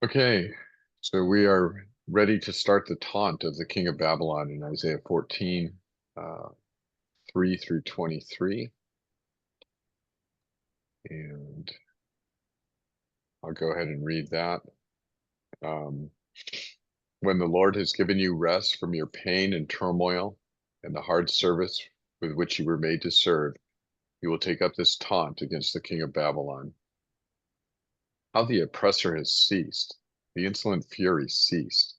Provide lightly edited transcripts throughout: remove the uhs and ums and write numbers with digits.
Okay, so we are ready to start the taunt of the king of Babylon in Isaiah 14, 3 through 23. And I'll go ahead and read that. Um, when the Lord has given you rest from your pain and turmoil and the hard service with which you were made to serve, you will take up this taunt against the king of Babylon. How the oppressor has ceased, the insolent fury ceased.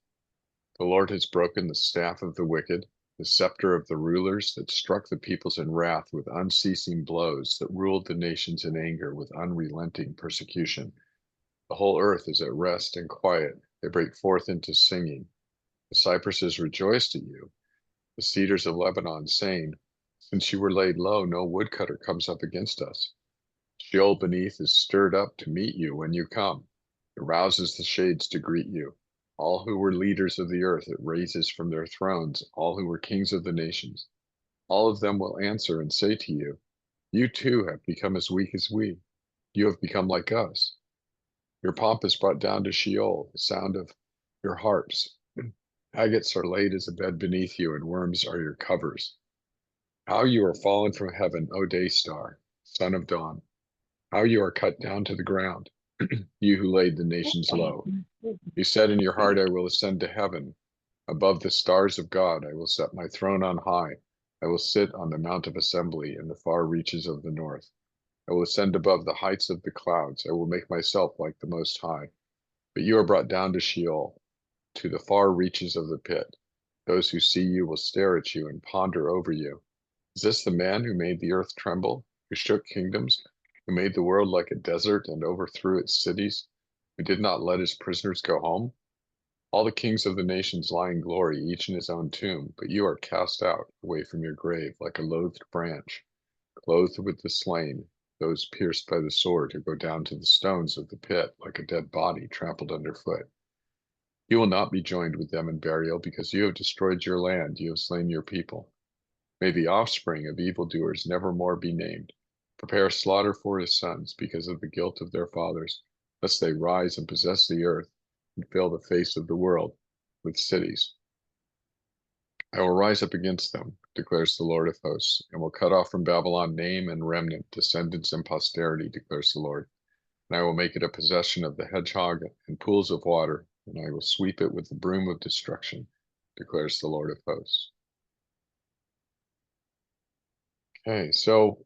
The Lord has broken the staff of the wicked, the scepter of the rulers that struck the peoples in wrath with unceasing blows, that ruled the nations in anger with unrelenting persecution. The whole earth is at rest and quiet. They break forth into singing. The cypresses rejoiced at you, the cedars of Lebanon, saying, since you were laid low, no woodcutter comes up against us. Sheol beneath is stirred up to meet you when you come. It rouses the shades to greet you. All who were leaders of the earth it raises from their thrones, all who were kings of the nations. All of them will answer and say to you, you too have become as weak as we. You have become like us. Your pomp is brought down to Sheol, the sound of your harps. Agates are laid as a bed beneath you, and worms are your covers. How you are fallen from heaven, O day star, son of dawn. How you are cut down to the ground, you who laid the nations low. You said in your heart, I will ascend to heaven. Above the stars of God, I will set my throne on high. I will sit on the mount of assembly in the far reaches of the north. I will ascend above the heights of the clouds. I will make myself like the Most High. But you are brought down to Sheol, to the far reaches of the pit. Those who see you will stare at you and ponder over you. Is this the man who made the earth tremble, who shook kingdoms, who made the world like a desert and overthrew its cities, who did not let his prisoners go home? All the kings of the nations lie in glory, each in his own tomb, but you are cast out away from your grave like a loathed branch, clothed with the slain, those pierced by the sword who go down to the stones of the pit like a dead body trampled underfoot. You will not be joined with them in burial because you have destroyed your land, you have slain your people. May the offspring of evildoers never more be named. Prepare slaughter for his sons because of the guilt of their fathers, lest they rise and possess the earth and fill the face of the world with cities. I will rise up against them, declares the Lord of hosts, and will cut off from Babylon name and remnant, descendants and posterity, declares the Lord. And I will make it a possession of the hedgehog and pools of water, and I will sweep it with the broom of destruction, declares the Lord of hosts. Okay, so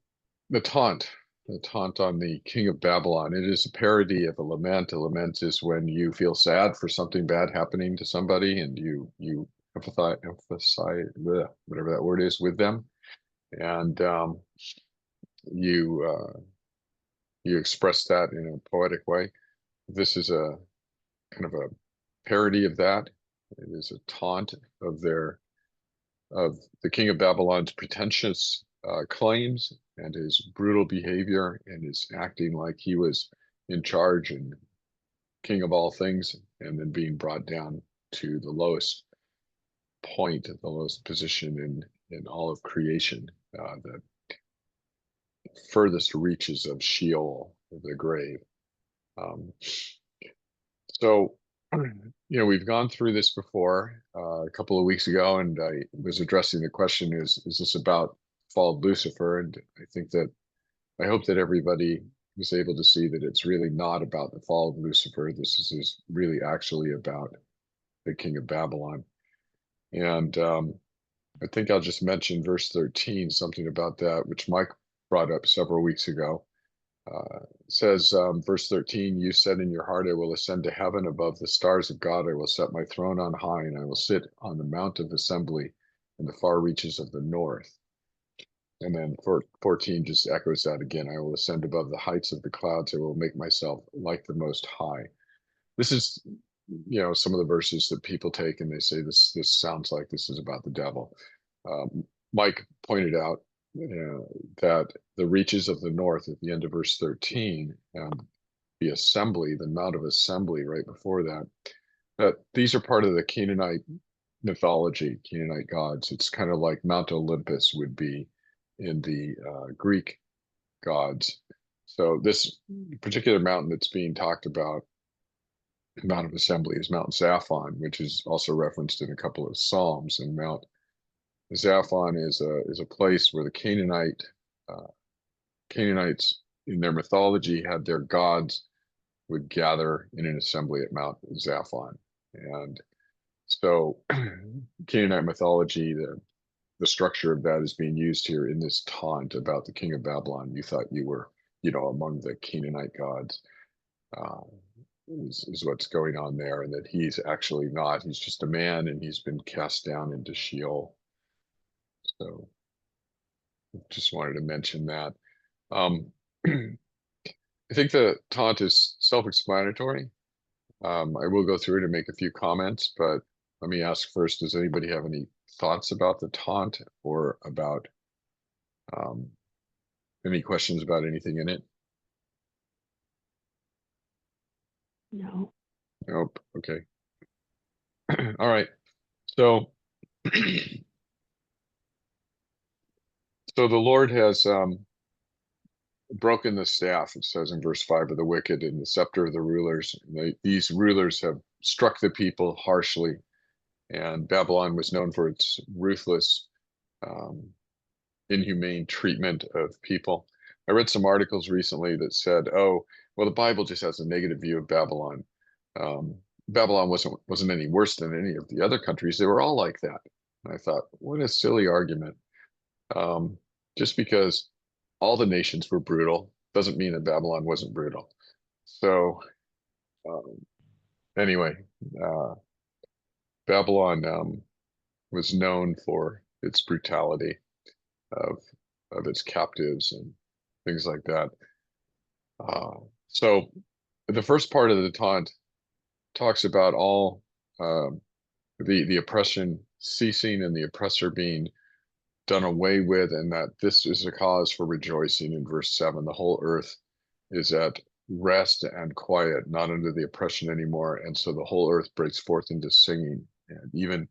the taunt on the king of Babylon. It is a parody of a lament. A lament is when you feel sad for something bad happening to somebody, and you emphasize whatever that word is with them, and you you express that in a poetic way. This is a kind of a parody of that. It is a taunt of their of the king of Babylon's pretentious claims and his brutal behavior and his acting like he was in charge and king of all things, and then being brought down to the lowest point, the lowest position in all of creation, the furthest reaches of Sheol, the grave. Um, so, we've gone through this before a couple of weeks ago, and I was addressing the question: is this about fall of Lucifer? And I think that I hope that everybody was able to see that it's really not about the fall of Lucifer. This is really actually about the king of Babylon. And I think I'll just mention verse 13, something about that, which Mike brought up several weeks ago. Says, verse 13, you said in your heart, I will ascend to heaven above the stars of God. I will set my throne on high, and I will sit on the mount of assembly in the far reaches of the north. And then 14 just echoes that again. I will ascend above the heights of the clouds. I will make myself like the Most High. This is, some of the verses that people take and they say this sounds like this is about the devil. Mike pointed out that the reaches of the north at the end of verse 13, the assembly, the Mount of Assembly right before that, that these are part of the Canaanite mythology, Canaanite gods. It's kind of like Mount Olympus would be in the Greek gods. So this particular mountain that's being talked about Mount of Assembly is Mount Zaphon, which is also referenced in a couple of Psalms. And Mount Zaphon is a place where the Canaanites in their mythology had their gods would gather in an assembly at Mount Zaphon. And so Canaanite mythology, the structure of that is being used here in this taunt about the king of Babylon. You thought you were, among the Canaanite gods, uh, is what's going on there, and that he's actually not. He's just a man, and he's been cast down into Sheol. So just wanted to mention that. Um, I think the taunt is self-explanatory. I will go through it and make a few comments, but let me ask first, does anybody have any thoughts about the taunt or about um, any questions about anything in it? No. Nope. Okay. All right. So, so the Lord has broken the staff, it says in verse 5, of the wicked and the scepter of the rulers. These rulers have struck the people harshly, and Babylon was known for its ruthless, um, inhumane treatment of people. I read some articles recently that said, "Oh, well, the Bible just has a negative view of Babylon. Um, Babylon wasn't any worse than any of the other countries. They were all like that." And I thought, what a silly argument. Um, just because all the nations were brutal doesn't mean that Babylon wasn't brutal. So um, anyway, uh, Babylon was known for its brutality of its captives and things like that. Uh, so the first part of the taunt talks about all the oppression ceasing and the oppressor being done away with, and that this is a cause for rejoicing. In verse 7, the whole earth is at rest and quiet, not under the oppression anymore, and so the whole earth breaks forth into singing, and even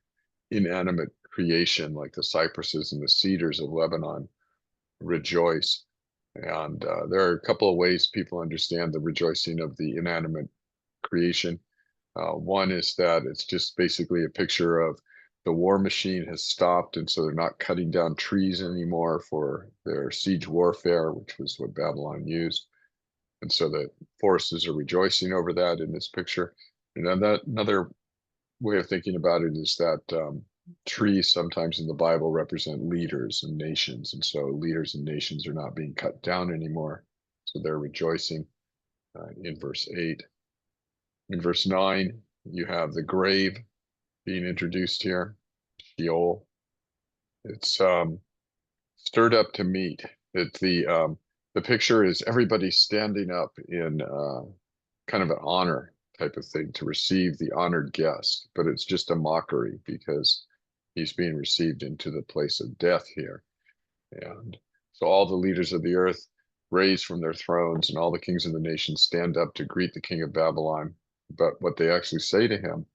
inanimate creation like the cypresses and the cedars of Lebanon rejoice. And there are a couple of ways people understand the rejoicing of the inanimate creation. One is that it's just basically a picture of the war machine has stopped, and so they're not cutting down trees anymore for their siege warfare, which was what Babylon used. And so the forces are rejoicing over that in this picture. And then another way of thinking about it is that trees sometimes in the Bible represent leaders and nations. And so leaders and nations are not being cut down anymore. So they're rejoicing in verse 8. In verse 9, you have the grave being introduced here, Sheol. It's stirred up to meet. The picture is everybody standing up in kind of an honor type of thing to receive the honored guest, but it's just a mockery because he's being received into the place of death here. And so all the leaders of the earth raise from their thrones, and all the kings of the nations stand up to greet the king of Babylon. But what they actually say to him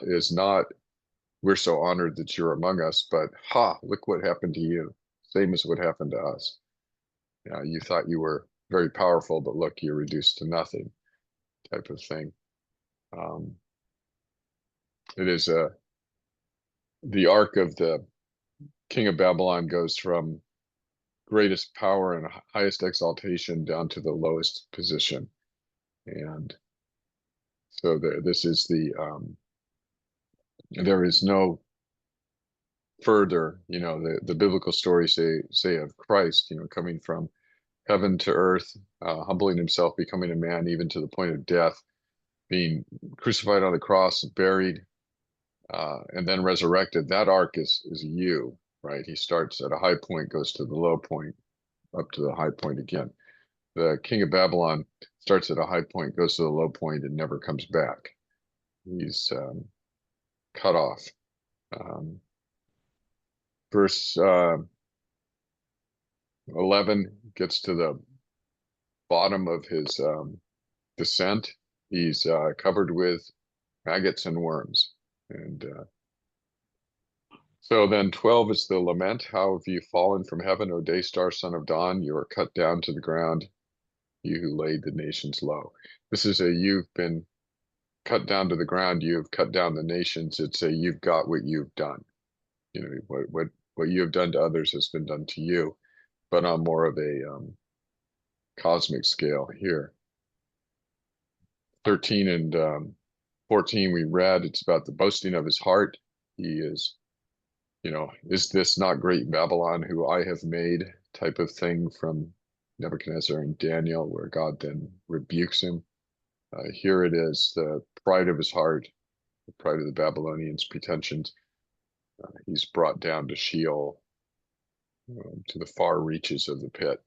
is not, "We're so honored that you're among us," but, "Ha, look what happened to you. Same as what happened to us. You thought you were very powerful, but look, you're reduced to nothing," type of thing. Um, it is the arc of the king of Babylon goes from greatest power and highest exaltation down to the lowest position. And so this is there is no further, the biblical stories say of Christ, coming from heaven to earth, humbling himself, becoming a man, even to the point of death, being crucified on the cross, buried, and then resurrected. That arc is you, right? He starts at a high point, goes to the low point, up to the high point again. The king of Babylon starts at a high point, goes to the low point, and never comes back. He's cut off. Um, verse 11 gets to the bottom of his descent. He's covered with maggots and worms. And so then 12 is the lament. "How have you fallen from heaven, O day star, son of dawn? You are cut down to the ground, you who laid the nations low." This is you've been cut down to the ground, you have cut down the nations. It's a you've got what you've done. You know, what you have done to others has been done to you, but on more of a cosmic scale here. 13 and 14 we read, it's about the boasting of his heart. He is, you know, is this not great Babylon who I have made, type of thing from Nebuchadnezzar and Daniel, where God then rebukes him. Here it is, the pride of his heart, the pride of the Babylonians' pretensions. He's brought down to Sheol, to the far reaches of the pit.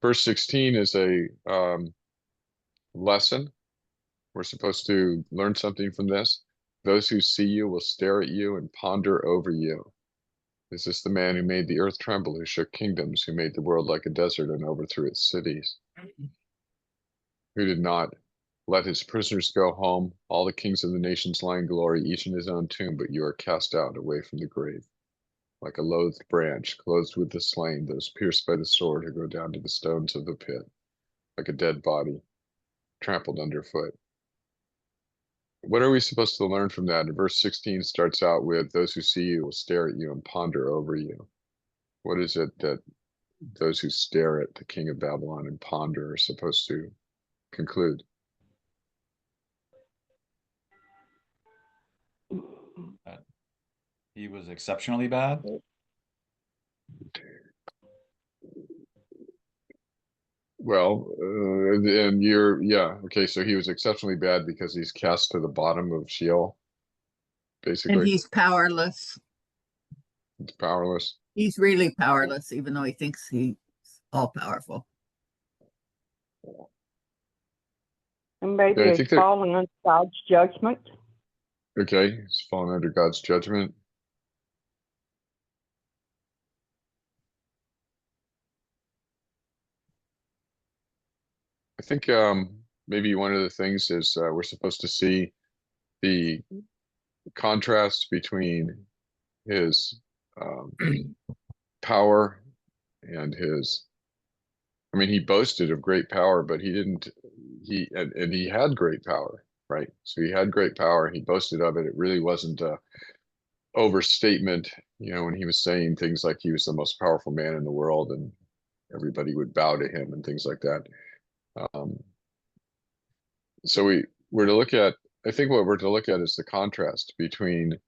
Verse 16 is a lesson. We're supposed to learn something from this. Those who see you will stare at you and ponder over you. Is this the man who made the earth tremble, who shook kingdoms, who made the world like a desert and overthrew its cities? Who did not let his prisoners go home, all the kings of the nations lie in glory, each in his own tomb, but you are cast out away from the grave. Like a loathed branch, clothed with the slain, those pierced by the sword who go down to the stones of the pit, like a dead body, trampled underfoot. What are we supposed to learn from that? And verse 16 starts out with, those who see you will stare at you and ponder over you. What is it that those who stare at the king of Babylon and ponder are supposed to conclude? He was exceptionally bad. Well, and yeah, okay, so he was exceptionally bad because he's cast to the bottom of Sheol, And basically. he's powerless. He's powerless. He's really powerless, even though he thinks he's all powerful. And maybe Yeah, I it's think that, falling under God's judgment. okay, he's fallen under God's judgment. I think maybe one of the things is we're supposed to see the contrast between his power and his, I mean, he boasted of great power, but he didn't, and he had great power, right? So he had great power, he boasted of it. It really wasn't a overstatement, you know, when he was saying things like he was the most powerful man in the world and everybody would bow to him and things like that. So we're to look at, I think what we're to look at is the contrast between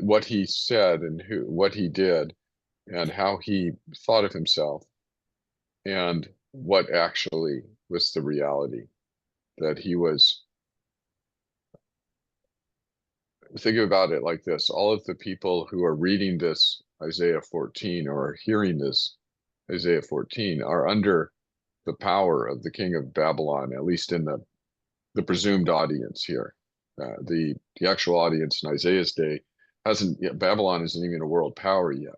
what he said and what he did and how he thought of himself and what actually was the reality that he was. Think about it like this. All of the people who are reading this Isaiah 14 or are hearing this Isaiah 14 are under the power of the king of Babylon, at least in the presumed audience here. The actual audience in Isaiah's day hasn't yet, Babylon isn't even a world power yet.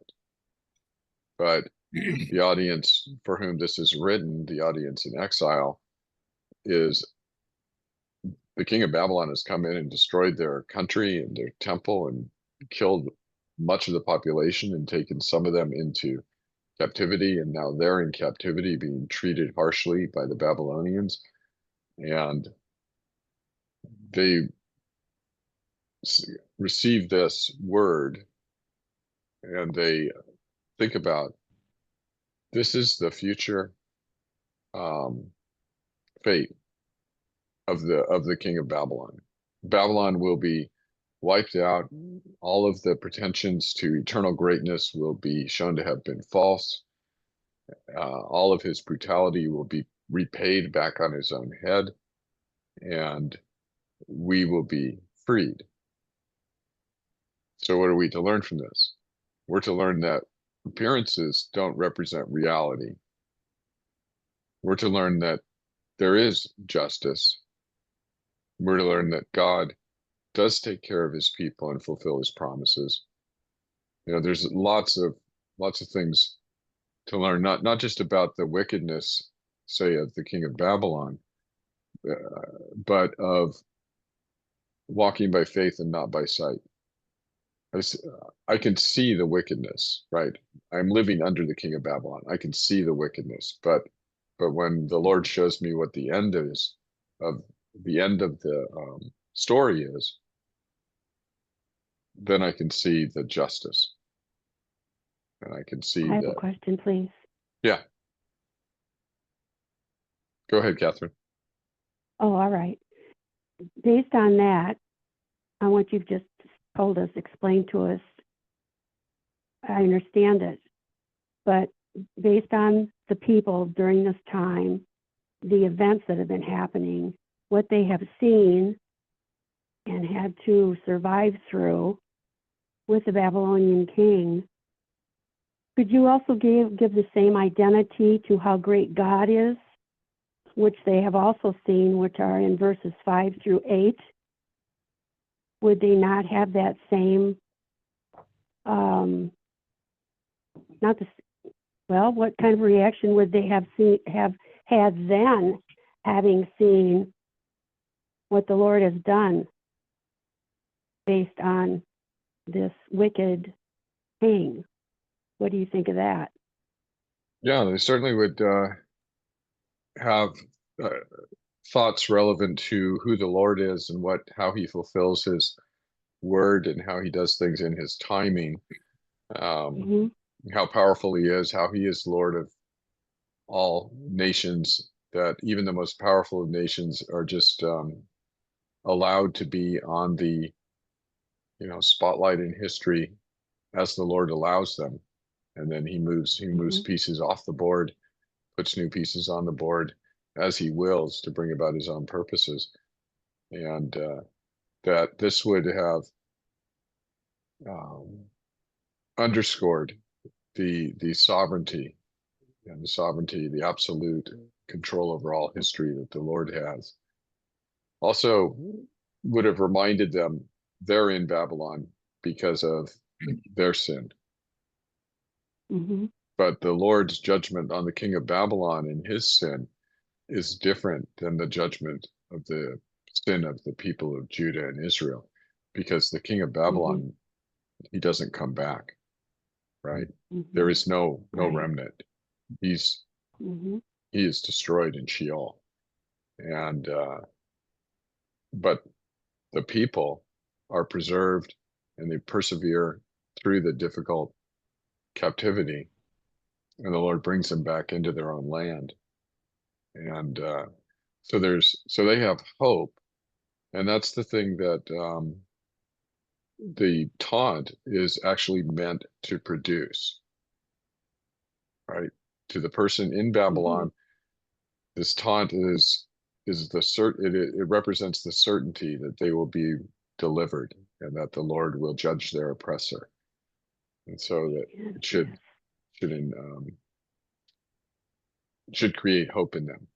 But the audience for whom this is written, the audience in exile, is the king of Babylon has come in and destroyed their country and their temple and killed much of the population and taken some of them into captivity. And now they're in captivity being treated harshly by the Babylonians. And they receive this word and they think about, this is the future fate of the king of Babylon. Babylon will be wiped out. All of the pretensions to eternal greatness will be shown to have been false. All of his brutality will be repaid back on his own head, and we will be freed. So what are we to learn from this? We're to learn that appearances don't represent reality. We're to learn that there is justice. We're to learn that God does take care of his people and fulfill his promises. You know, there's lots of things to learn, not just about the wickedness, say, of the king of Babylon, but of walking by faith and not by sight. I can see the wickedness, right? I'm living under the king of Babylon. I can see the wickedness, but But when the Lord shows me what the end is of the end of the story is, then I can see the justice, and I can see I have a that. question, please. Yeah, go ahead, Catherine. Oh, all right. Based on that, on what you've just told us, explained to us, I understand it. But based on the people during this time, the events that have been happening, what they have seen and had to survive through with the Babylonian king, could you also give the same identity to how great God is, which they have also seen, which are in verses 5 through 8? Would they not have that same, what kind of reaction would they have had then, having seen what the Lord has done based on this wicked king? What do you think of that? Yeah, they certainly would have uh, thoughts relevant to who the Lord is and how he fulfills his word and how he does things in his timing, Mm-hmm. how powerful he is, how he is Lord of all nations, that even the most powerful of nations are just allowed to be on the spotlight in history as the Lord allows them. And then he moves Mm-hmm. pieces off the board, puts new pieces on the board as he wills to bring about his own purposes. And that this would have um, underscored the sovereignty and the absolute control over all history that the Lord has. Also, would have reminded them they're in Babylon because of their sin. Mm-hmm. But the Lord's judgment on the king of Babylon and his sin is different than the judgment of the sin of the people of Judah and Israel, because the king of Mm-hmm. Babylon, he doesn't come back, right? Mm-hmm. There is no Right. remnant. He's Mm-hmm. he is destroyed in Sheol, and but the people are preserved and they persevere through the difficult captivity, and the Lord brings them back into their own land. And so they have hope, and that's the thing that the taunt is actually meant to produce, right? To the person in Mm-hmm. Babylon, this taunt is it represents the certainty that they will be delivered and that the Lord will judge their oppressor, and so that Yes, it yes. should in, should create hope in them.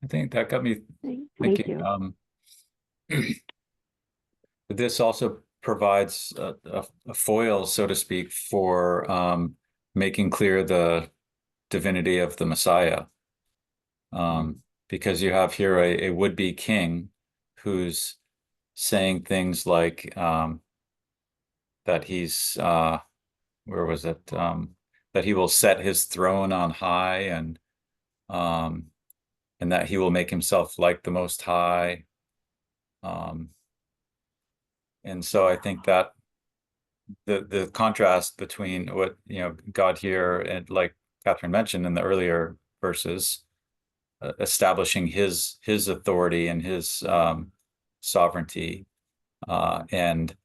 I think that got me Thank thinking. you. This also provides a foil, so to speak, for making clear the divinity of the Messiah. Because you have here a would-be king who's saying things like that he's where was it? That he will set his throne on high, um, and that he will make himself like the Most High. And so I think that the contrast between what God here, and like Catherine mentioned in the earlier verses, establishing his authority and his sovereignty, and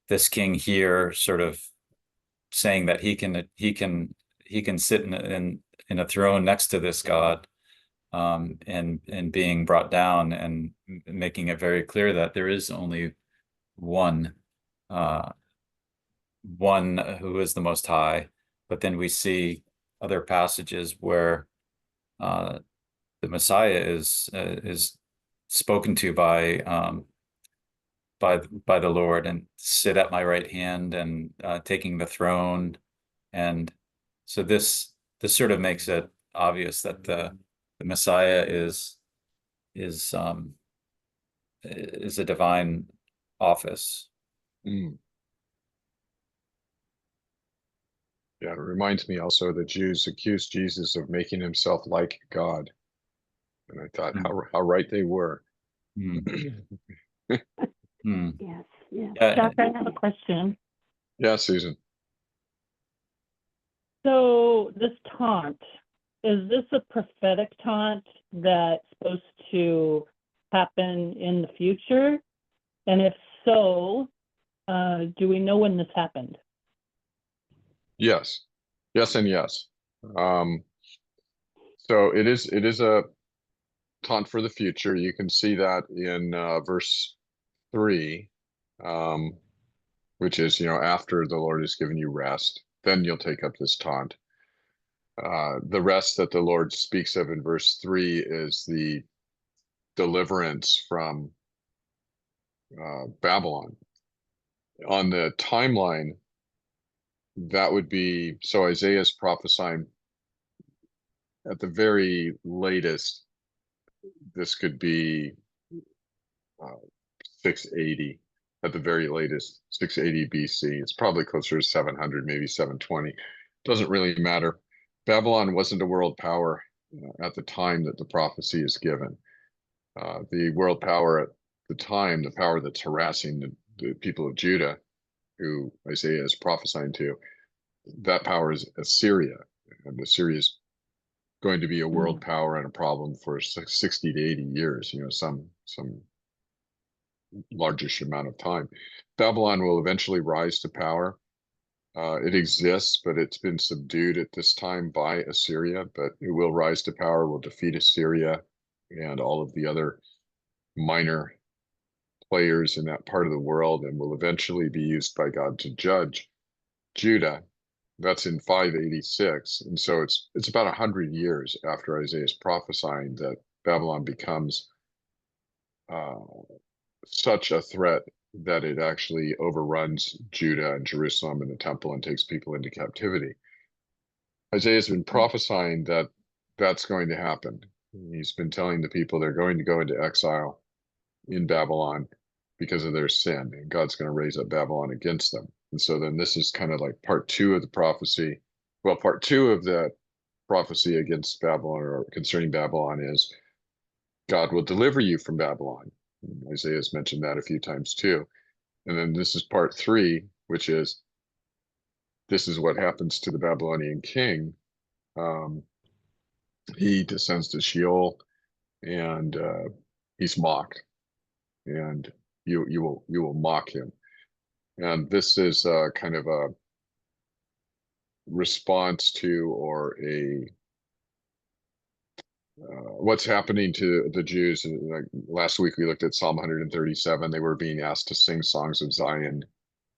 this king here sort of saying that he can sit in a throne next to this God, and being brought down, and making it very clear that there is only one who is the Most High. But then we see other passages where the Messiah is spoken to by the Lord, and sit at my right hand, and taking the throne. And so this sort of makes it obvious that the Messiah is a divine office. Mm. Yeah, it reminds me also the Jews accused Jesus of making himself like God. And I thought how right they were. Hmm. Hmm. Yes, yes. Yeah, Chuck, I have a question. Yeah, Susan. So this taunt, is this a prophetic taunt that's supposed to happen in the future? And if so, do we know when this happened? Yes. Yes and yes. Um, so it is a taunt for the future. You can see that in verse 3, um, which is, after the Lord has given you rest, then you'll take up this taunt. The rest that the Lord speaks of in verse 3 is the deliverance from Babylon. On the timeline, that would be, so Isaiah's prophesying at the very latest, this could be uh, 680 at the very latest, 680 BC. It's probably closer to 700, maybe 720. Doesn't really matter. Babylon wasn't a world power at the time that the prophecy is given. The world power at the time, the power that's harassing the people of Judah, who Isaiah is prophesying to, that power is Assyria. And Assyria is going to be a world power and a problem for 60 to 80 years, some largish amount of time. Babylon will eventually rise to power. It exists, but it's been subdued at this time by Assyria, but it will rise to power, will defeat Assyria and all of the other minor players in that part of the world, and will eventually be used by God to judge Judah. That's in 586, and so it's about 100 years after Isaiah's prophesying that Babylon becomes uh, such a threat that it actually overruns Judah and Jerusalem and the temple and takes people into captivity. Isaiah's been prophesying that that's going to happen. He's been telling the people they're going to go into exile in Babylon because of their sin, and God's going to raise up Babylon against them. And so then this is kind of like part two of the prophecy. Well, part two of the prophecy against Babylon or concerning Babylon is God will deliver you from Babylon. Isaiah's mentioned that a few times too. And then this is part three, which is this is what happens to the Babylonian king. Um, he descends to Sheol, and he's mocked, and you will mock him. And this is kind of a response to, or a what's happening to the Jews. Like last week we looked at Psalm 137. They were being asked to sing songs of Zion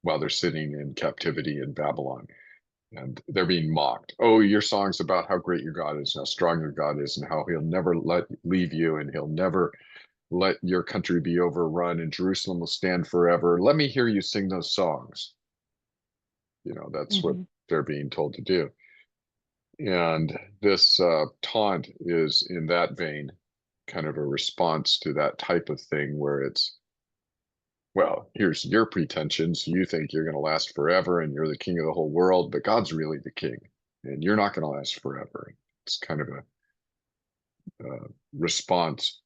while they're sitting in captivity in Babylon. And they're being mocked. Oh, your song's about how great your God is, and how strong your God is, and how he'll never leave you, and he'll never let your country be overrun, and Jerusalem will stand forever. Let me hear you sing those songs. That's what they're being told to do. And this taunt is in that vein, kind of a response to that type of thing where it's, well, here's your pretensions. You think you're going to last forever and you're the king of the whole world, but God's really the king and you're not going to last forever. It's kind of a response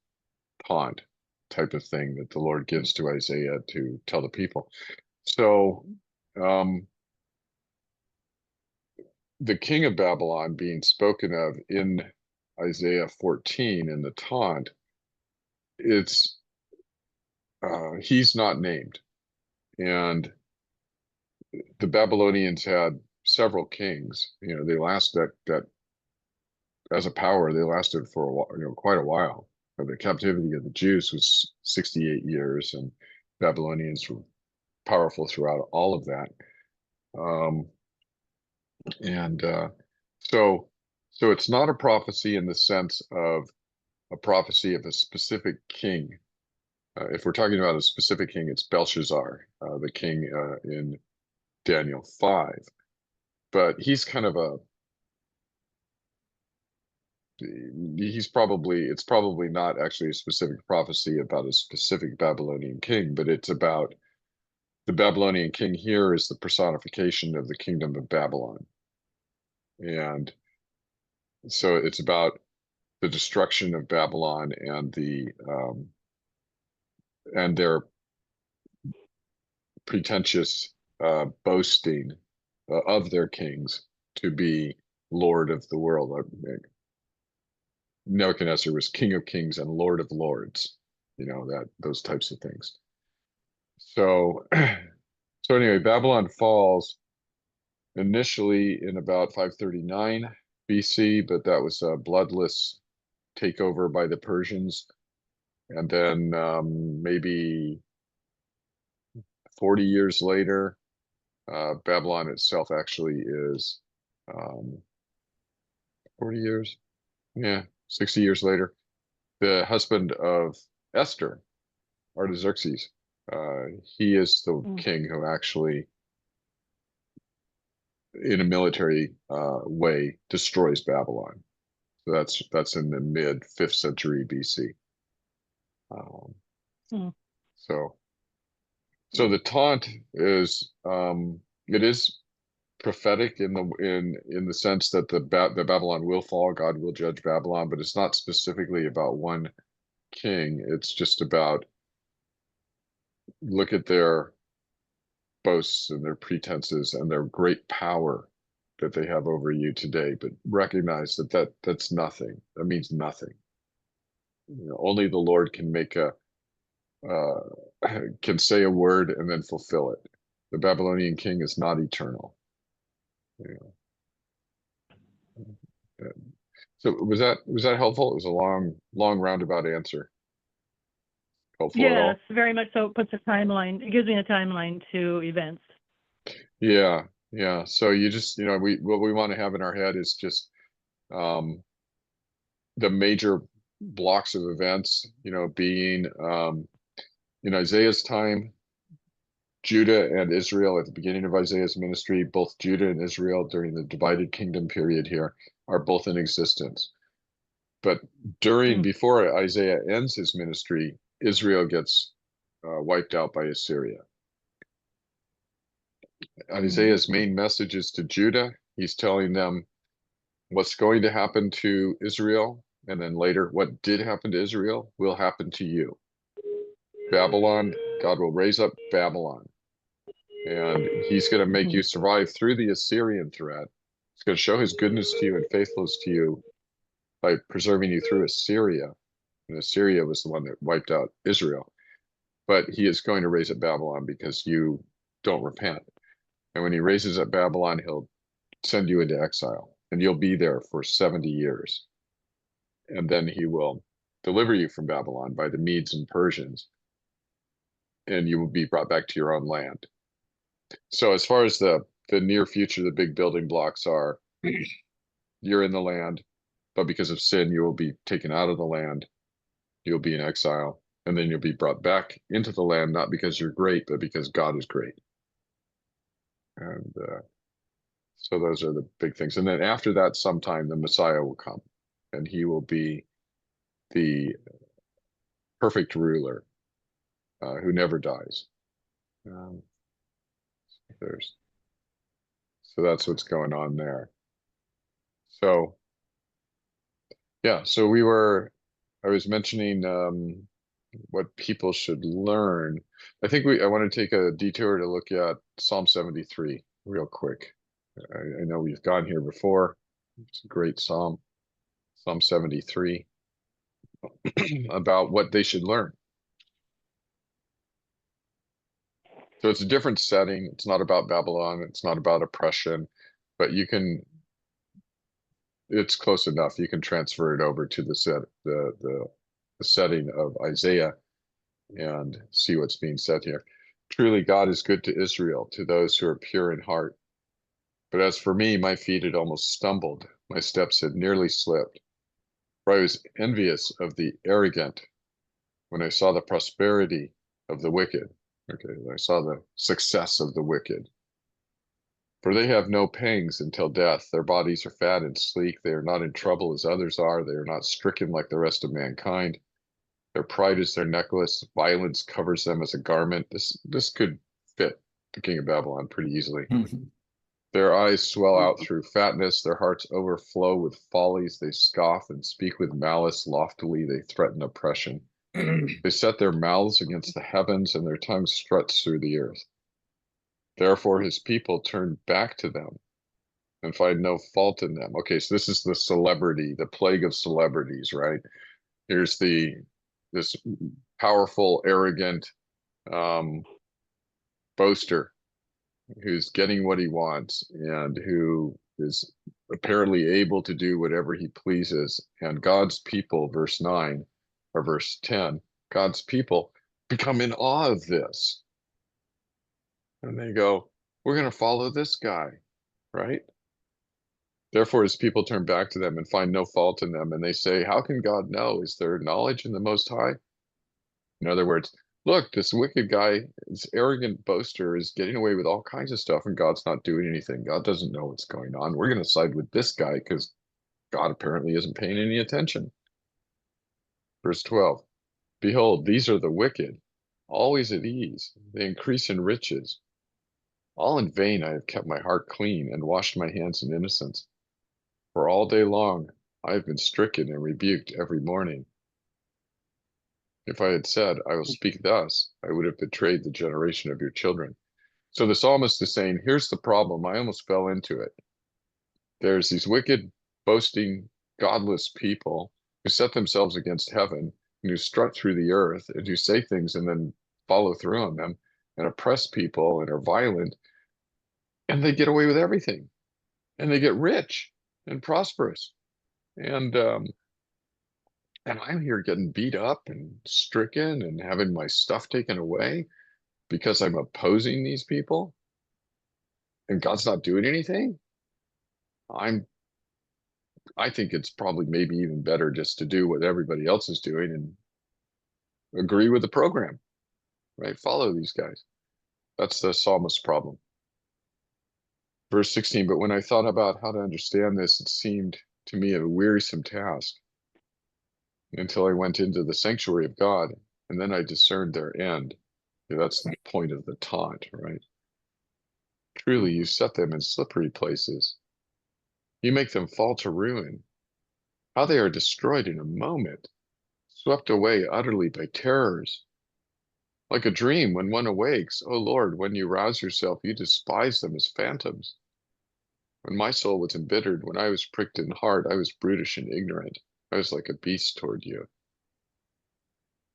taunt type of thing that the Lord gives to Isaiah to tell the people. So, the king of Babylon being spoken of in Isaiah 14 in the taunt, it's he's not named. And the Babylonians had several kings. They lasted that as a power. They lasted for a while, quite a while. The captivity of the Jews was 68 years, and Babylonians were powerful throughout all of that. And so it's not a prophecy in the sense of a prophecy of a specific king. If we're talking about a specific king, it's Belshazzar, the king in Daniel 5. But he's kind of it's probably not actually a specific prophecy about a specific Babylonian king, but it's about the Babylonian king here is the personification of the kingdom of Babylon. And so it's about the destruction of Babylon and their pretentious boasting of their kings to be Lord of the world. Nebuchadnezzar was King of Kings and Lord of Lords, those types of things. So, so anyway, Babylon falls initially in about 539 BC, but that was a bloodless takeover by the Persians. And then maybe 40 years later, Babylon itself actually is 40 years, yeah, 60 years later. The husband of Esther, Artaxerxes, he is the king who actually, in a military way, destroys Babylon. So that's in the mid 5th century BC. So the taunt is it is prophetic in the sense that the Babylon will fall, God will judge Babylon, but it's not specifically about one king. It's just about, look at their boasts and their pretenses and their great power that they have over you today, but recognize that's nothing. That means nothing. Only the Lord can make can say a word and then fulfill it. The Babylonian king is not eternal. So was that helpful? It was a long roundabout answer. Helpful at all? Yes, very much so. It puts a timeline. It gives me a timeline to events. Yeah. So you just, what we want to have in our head is just the major blocks of events, being in Isaiah's time, Judah and Israel at the beginning of Isaiah's ministry, both Judah and Israel during the divided kingdom period here are both in existence. But before Isaiah ends his ministry, Israel gets wiped out by Assyria. Isaiah's main message is to Judah. He's telling them what's going to happen to Israel, and then later what did happen to Israel will happen to you. Babylon, God will raise up Babylon, and he's going to make you survive through the Assyrian threat. He's going to show his goodness to you and faithfulness to you by preserving you through Assyria. And Assyria was the one that wiped out Israel. But he is going to raise up Babylon because you don't repent. And when he raises up Babylon, he'll send you into exile, and you'll be there for 70 years. And then he will deliver you from Babylon by the Medes and Persians, and you will be brought back to your own land. So as far as the near future, the big building blocks are, you're in the land, but because of sin, you will be taken out of the land. You'll be in exile, and then you'll be brought back into the land, not because you're great, but because God is great. And so those are the big things. And then after that, sometime the Messiah will come, and he will be the perfect ruler who never dies. So that's what's going on there. So yeah, so I was mentioning what people should learn. I think I want to take a detour to look at Psalm 73 real quick. I know we've gone here before. It's a great Psalm 73, about what they should learn. So it's a different setting. It's not about Babylon. It's not about oppression, but it's close enough. You can transfer it over to the setting of Isaiah and see what's being said here. Truly, God is good to Israel, to those who are pure in heart. But as for me, my feet had almost stumbled. My steps had nearly slipped. For I was envious of the arrogant when I saw the prosperity of the wicked. Okay, I saw the success of the wicked. For they have no pangs until death. Their bodies are fat and sleek. They are not in trouble as others are. They are not stricken like the rest of mankind. Their pride is their necklace. Violence covers them as a garment. This could fit the king of Babylon pretty easily. Their eyes swell out through fatness, their hearts overflow with follies. They scoff and speak with malice. Loftily they threaten oppression. They set their mouths against the heavens, and their tongue struts through the earth. Therefore his people turn back to them and find no fault in them. Okay, so this is the celebrity, the plague of celebrities, right? Here's this powerful, arrogant boaster who's getting what he wants and who is apparently able to do whatever he pleases. And God's people, verse 9 or verse 10, God's people become in awe of this. And they go, we're going to follow this guy, right? Therefore, his people turn back to them and find no fault in them. And they say, how can God know? Is there knowledge in the Most High? In other words, look, this wicked guy, this arrogant boaster is getting away with all kinds of stuff and God's not doing anything. God doesn't know what's going on. We're going to side with this guy because God apparently isn't paying any attention. Verse 12, behold, these are the wicked, always at ease. They increase in riches. All in vain I have kept my heart clean and washed my hands in innocence. For all day long I have been stricken and rebuked every morning. If I had said, I will speak thus, I would have betrayed the generation of your children. So the psalmist is saying, here's the problem. I almost fell into it. There's these wicked, boasting, godless people who set themselves against heaven and who strut through the earth and who say things and then follow through on them and oppress people and are violent. And they get away with everything. And they get rich and prosperous. And I'm here getting beat up and stricken and having my stuff taken away because I'm opposing these people and God's not doing anything. I think it's probably maybe even better just to do what everybody else is doing and agree with the program, right? Follow these guys. That's the psalmist's problem. Verse 16, but when I thought about how to understand this, it seemed to me a wearisome task until I went into the sanctuary of God, and then I discerned their end. That's the point of the taunt, right? Truly, you set them in slippery places. You make them fall to ruin. How they are destroyed in a moment, swept away utterly by terrors. Like a dream when one awakes, O Lord, when you rouse yourself, you despise them as phantoms. When my soul was embittered, when I was pricked in heart, I was brutish and ignorant. I was like a beast toward you.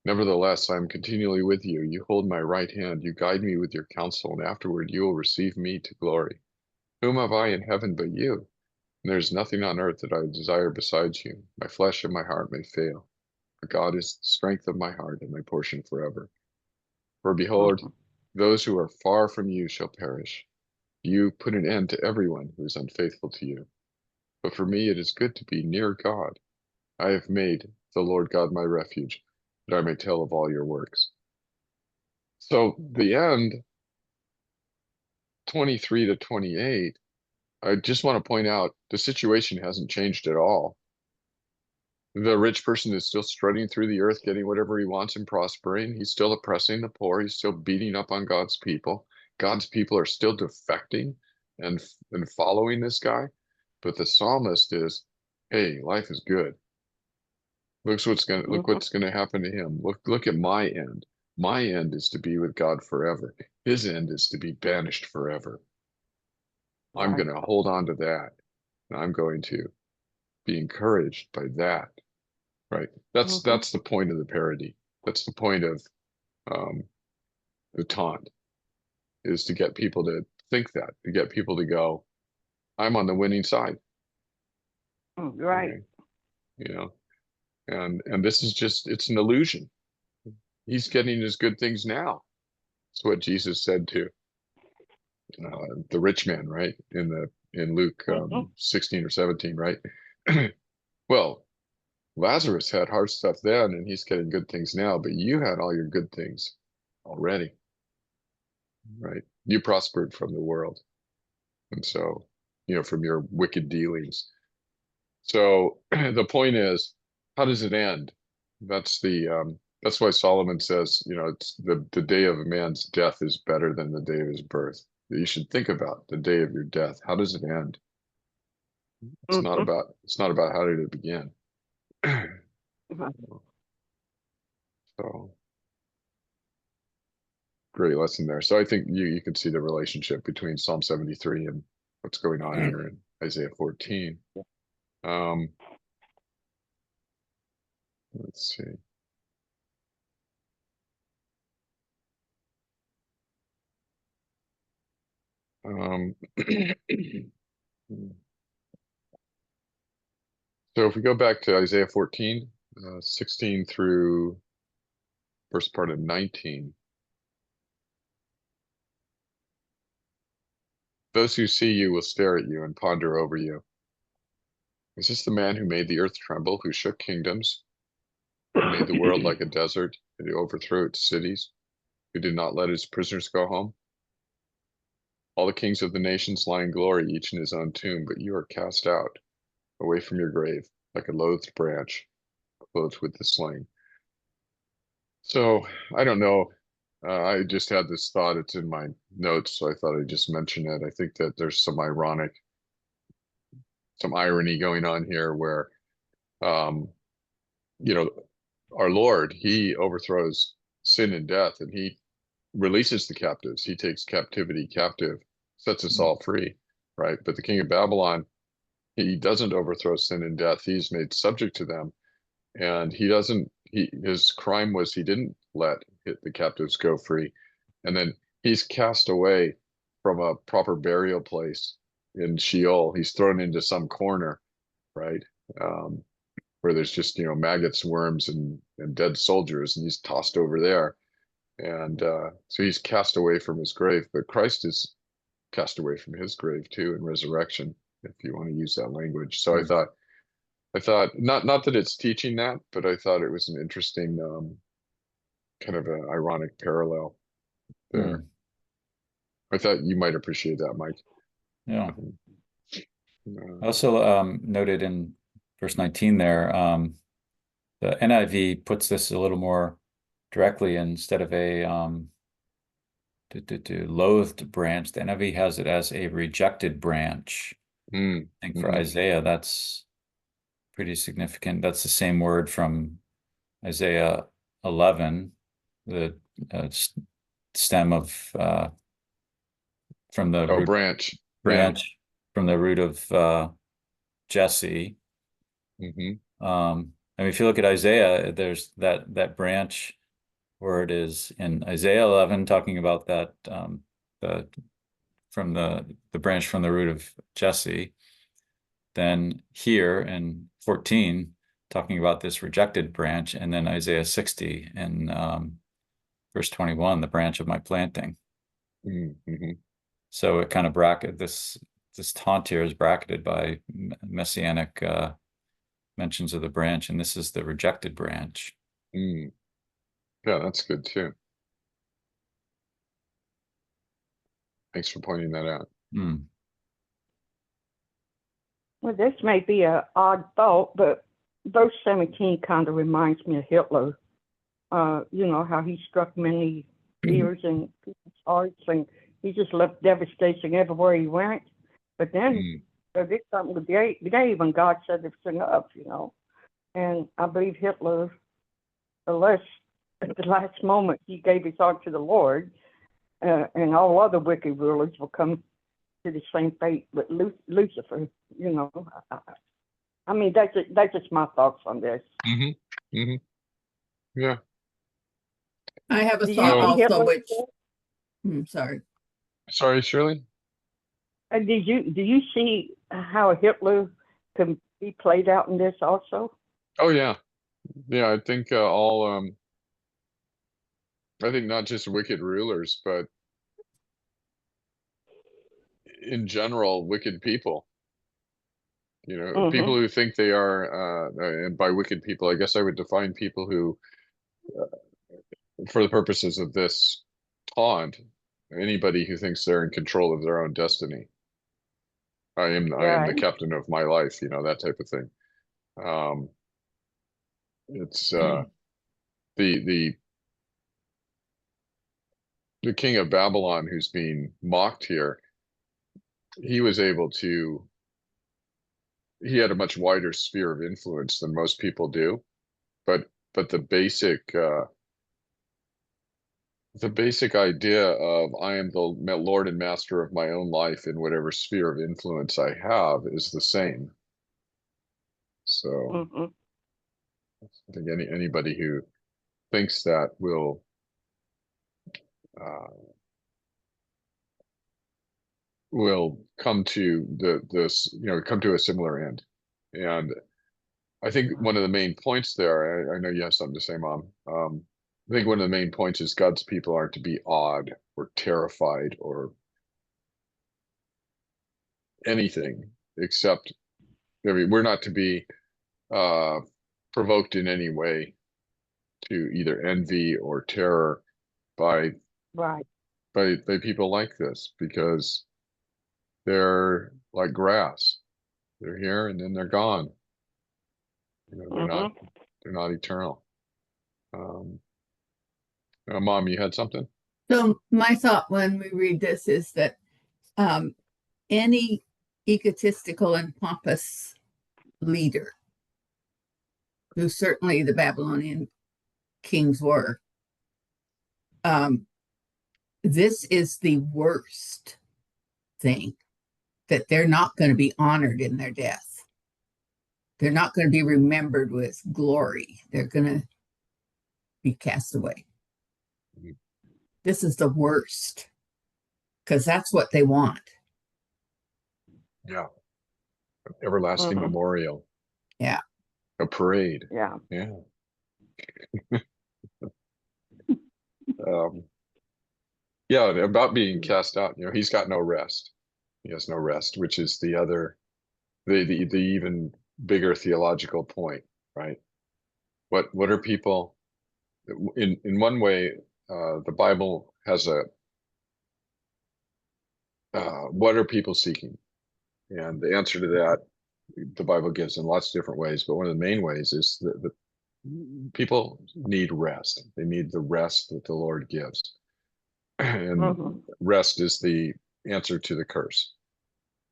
Nevertheless, I am continually with you. You hold my right hand. You guide me with your counsel, and afterward you will receive me to glory. Whom have I in heaven but you? And there is nothing on earth that I desire besides you. My flesh and my heart may fail, but God is the strength of my heart and my portion forever. For behold, those who are far from you shall perish. You put an end to everyone who is unfaithful to you. But for me it is good to be near God. I have made the Lord God my refuge, that I may tell of all your works. So the end, 23 to 28, I just want to point out the situation hasn't changed at all. The rich person is still strutting through the earth, getting whatever he wants and prospering. He's still oppressing the poor. He's still beating up on God's people. God's people are still defecting and following this guy. But the psalmist is, hey, life is good. Look what's gonna happen to him. Look at my end. My end is to be with God forever. His end is to be banished forever. I'm going to hold on to that. And I'm going to be encouraged by that. Right. That's the point of the parody. That's the point of the taunt, is to get people to think that, to get people to go, I'm on the winning side. Right. Okay? You know, and this is just, it's an illusion. He's getting his good things now. That's what Jesus said to the rich man, right? In Luke 16 or 17, right? Well, Lazarus had hard stuff then, and he's getting good things now, but you had all your good things already, right? You prospered from the world. And so, from your wicked dealings. So the point is, how does it end? That's why Solomon says, it's the day of a man's death is better than the day of his birth. that you should think about the day of your death. How does it end? It's not about how did it begin. So great lesson there. So I think you can see the relationship between Psalm 73 and what's going on here in Isaiah 14. Let's see. So if we go back to Isaiah 14, 16 through first part of 19. Those who see you will stare at you and ponder over you. Is this the man who made the earth tremble, who shook kingdoms, who made the world like a desert, and who overthrew its cities, who did not let his prisoners go home? All the kings of the nations lie in glory, each in his own tomb, but you are cast out, away from your grave, like a loathed branch, clothed with the slain. So I don't know. I just had this thought. It's in my notes, so I thought I'd just mention it. I think that there's some irony going on here where, you know, our Lord, he overthrows sin and death, and he releases the captives. He takes captivity captive, sets us all free, right? But the king of Babylon, he doesn't overthrow sin and death. He's made subject to them. And his crime was he didn't let the captives go free. And then he's cast away from a proper burial place in Sheol. He's thrown into some corner, right? Where there's just, maggots, worms, and dead soldiers, and he's tossed over there. And so he's cast away from his grave, but Christ is cast away from his grave too in resurrection, if you want to use that language. So I thought not that it's teaching that, but I thought it was an interesting kind of an ironic parallel there. I thought you might appreciate that, Mike. Yeah. I also noted in verse 19 there, the NIV puts this a little more directly. Instead of a loathed branch, the NIV has it as a rejected branch. I think for Isaiah, that's pretty significant. That's the same word from Isaiah 11, the stem of from the root, branch from the root of Jesse. I mean, if you look at Isaiah, there's that branch where it is in Isaiah 11 talking about that from the branch from the root of Jesse. Then here in 14 talking about this rejected branch, and then Isaiah 60 and verse 21, the branch of my planting. So it kind of this taunt here is bracketed by messianic mentions of the branch, and this is the rejected branch. Yeah, that's good too. Thanks for pointing that out. Well, this may be an odd thought, but verse 17 kind of reminds me of Hitler. How he struck many fears in people's hearts, and he just left devastation everywhere he went. But then there did something with Dave, and God set everything up, And I believe Hitler, at the last moment, he gave his heart to the Lord, and all other wicked rulers will come to the same fate with Lucifer. I mean, that's just my thoughts on this. Yeah. I have a thought also, which Sorry, Shirley. Do you see how Hitler can be played out in this also? Oh yeah, I think I think not just wicked rulers, but in general, wicked people. People who think they are, and by wicked people, I guess I would define people who, for the purposes of this taunt, anybody who thinks they're in control of their own destiny. I am the captain of my life, that type of thing. It's the the king of Babylon, who's being mocked here, he was able to, he had a much wider sphere of influence than most people do. But the basic idea of I am the Lord and master of my own life in whatever sphere of influence I have is the same. So Mm-hmm. I think anybody who thinks that will come to come to a similar end. And I think one of the main points there, I know you have something to say, Mom. I think one of the main points is God's people aren't to be awed or terrified or anything except, I mean, we're not to be uh, provoked in any way to either envy or terror by Right. by people like this, because they're like grass. They're here and then they're gone. You know, Mm-hmm. they're not eternal. Mom, you had something? So my thought when we read this is that um, any egotistical and pompous leader, who certainly the Babylonian kings were, this is the worst thing, that they're not going to be honored in their death. They're not going to be remembered with glory. They're going to be cast away. Mhm. This is the worst, because that's what they want. Yeah. Everlasting Mhm. memorial. Yeah. A parade. Yeah. Yeah. Um, yeah, about being cast out, he's got no rest. He has no rest, which is the other, the even bigger theological point, right? What are people in one way, the Bible has what are people seeking? And the answer to that, the Bible gives in lots of different ways, but one of the main ways is that the people need rest. They need the rest that the Lord gives. And Mm-hmm. rest is the answer to the curse.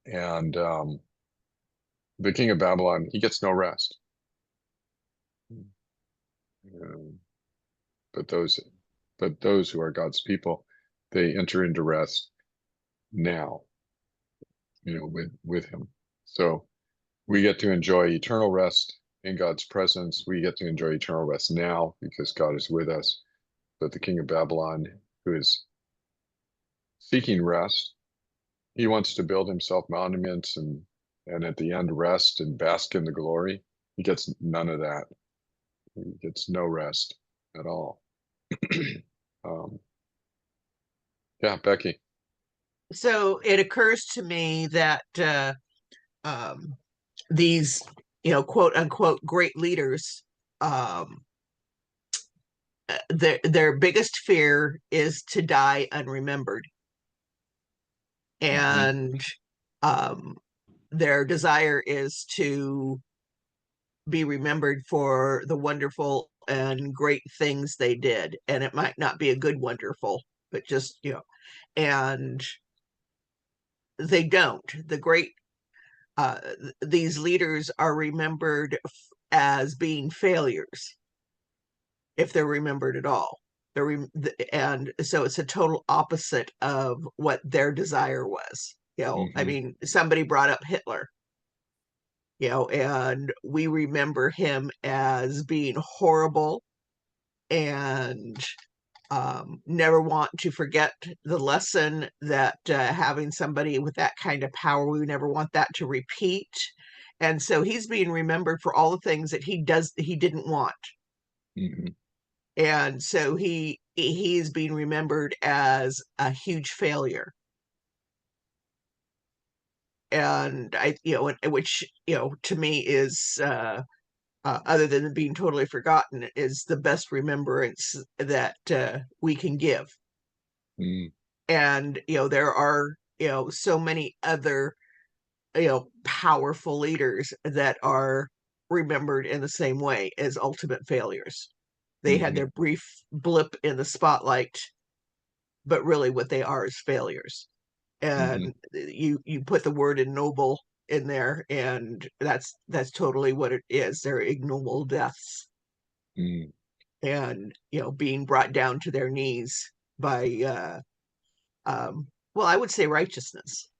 And the king of Babylon, he gets no rest. Um, but those, but those who are God's people, they enter into rest now, with him. So we get to enjoy eternal rest in God's presence. We get to enjoy eternal rest now because God is with us. But the king of Babylon, who is seeking rest, he wants to build himself monuments and at the end rest and bask in the glory. He gets none of that. He gets no rest at all. um, yeah, Becky. So it occurs to me that um, these, quote unquote, great leaders, their biggest fear is to die unremembered, and um, their desire is to be remembered for the wonderful and great things they did. And it might not be a good wonderful, but just, and they don't. The great, these leaders are remembered as being failures if they're remembered at all. And so it's a total opposite of what their desire was. I Mhm. mean, somebody brought up Hitler, and we remember him as being horrible and never want to forget the lesson that having somebody with that kind of power, we never want that to repeat. And so he's being remembered for all the things that he didn't want. Mhm. And so he's being remembered as a huge failure. And which, to me is, other than being totally forgotten, is the best remembrance that we can give. Mhm. And there are so many other powerful leaders that are remembered in the same way as ultimate failures. They had Mhm. their brief blip in the spotlight, but really what they are is failures. And you put the word ignoble in there, and that's totally what it is. They're ignoble deaths. Mm. And being brought down to their knees by well, I would say righteousness,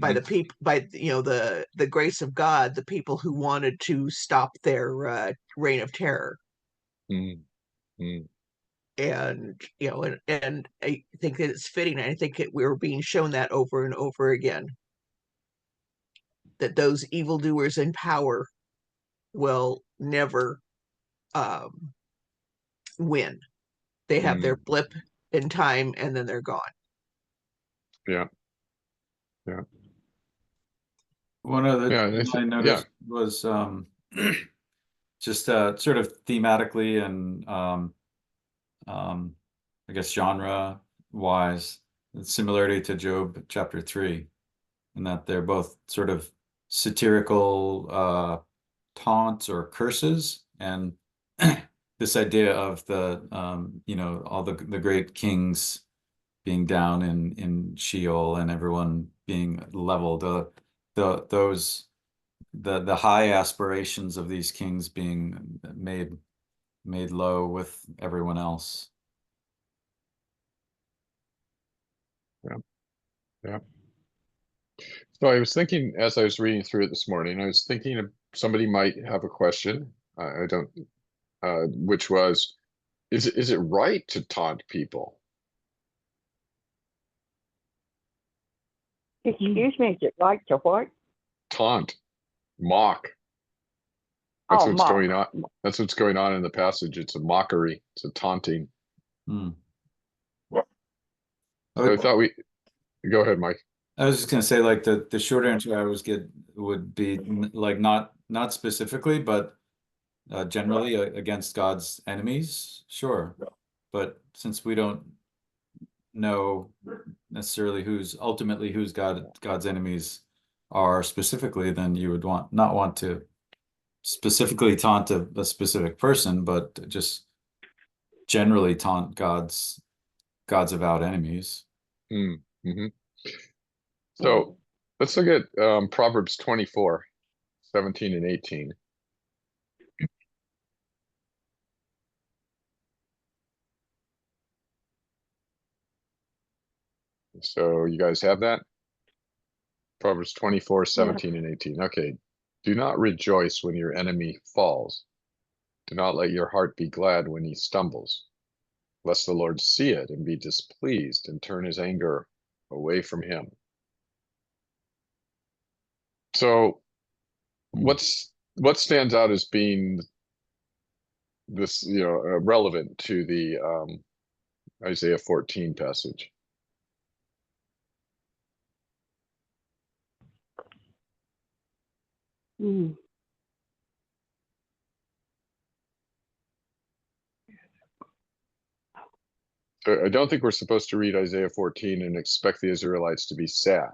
by the people, by the grace of God, the people who wanted to stop their reign of terror. Mm. Mm. And and I think that it's fitting. I think we were being shown that over and over again, that those evildoers in power will never win. They have their blip in time, and then they're gone. Yeah. Yeah. One of the Yeah. things I noticed was just sort of thematically and I guess genre wise, similarity to Job chapter 3, in that they're both sort of satirical taunts or curses, and this idea of the all the great kings being down in Sheol and everyone being leveled, the high aspirations of these kings being made low with everyone else. Yeah. Yeah. So I was thinking, as I was reading through it this morning, I was thinking of somebody might have a question. I don't, which was, is it right to taunt people? Excuse me, is it right to what? Taunt, mock. That's Oh, what's mock. going on. That's what's going on in the passage. It's a mockery. It's a taunting. Hmm. So I thought go ahead, Mike. I was just gonna say, like, the short answer I always get would be like not specifically, but generally against God's enemies, sure. But since we don't know necessarily who's God's enemies are specifically, then you would not want to specifically taunt a specific person, but just generally taunt God's avowed enemies. Mm-hmm. So let's look at Proverbs 24, 17 and 18. So you guys have that? Proverbs 24, 17 and 18. Okay. Do not rejoice when your enemy falls. Do not let your heart be glad when he stumbles, lest the Lord see it and be displeased and turn his anger away from him. So what stands out as being this, relevant to the Isaiah 14 passage? Mm. So I don't think we're supposed to read Isaiah 14 and expect the Israelites to be sad.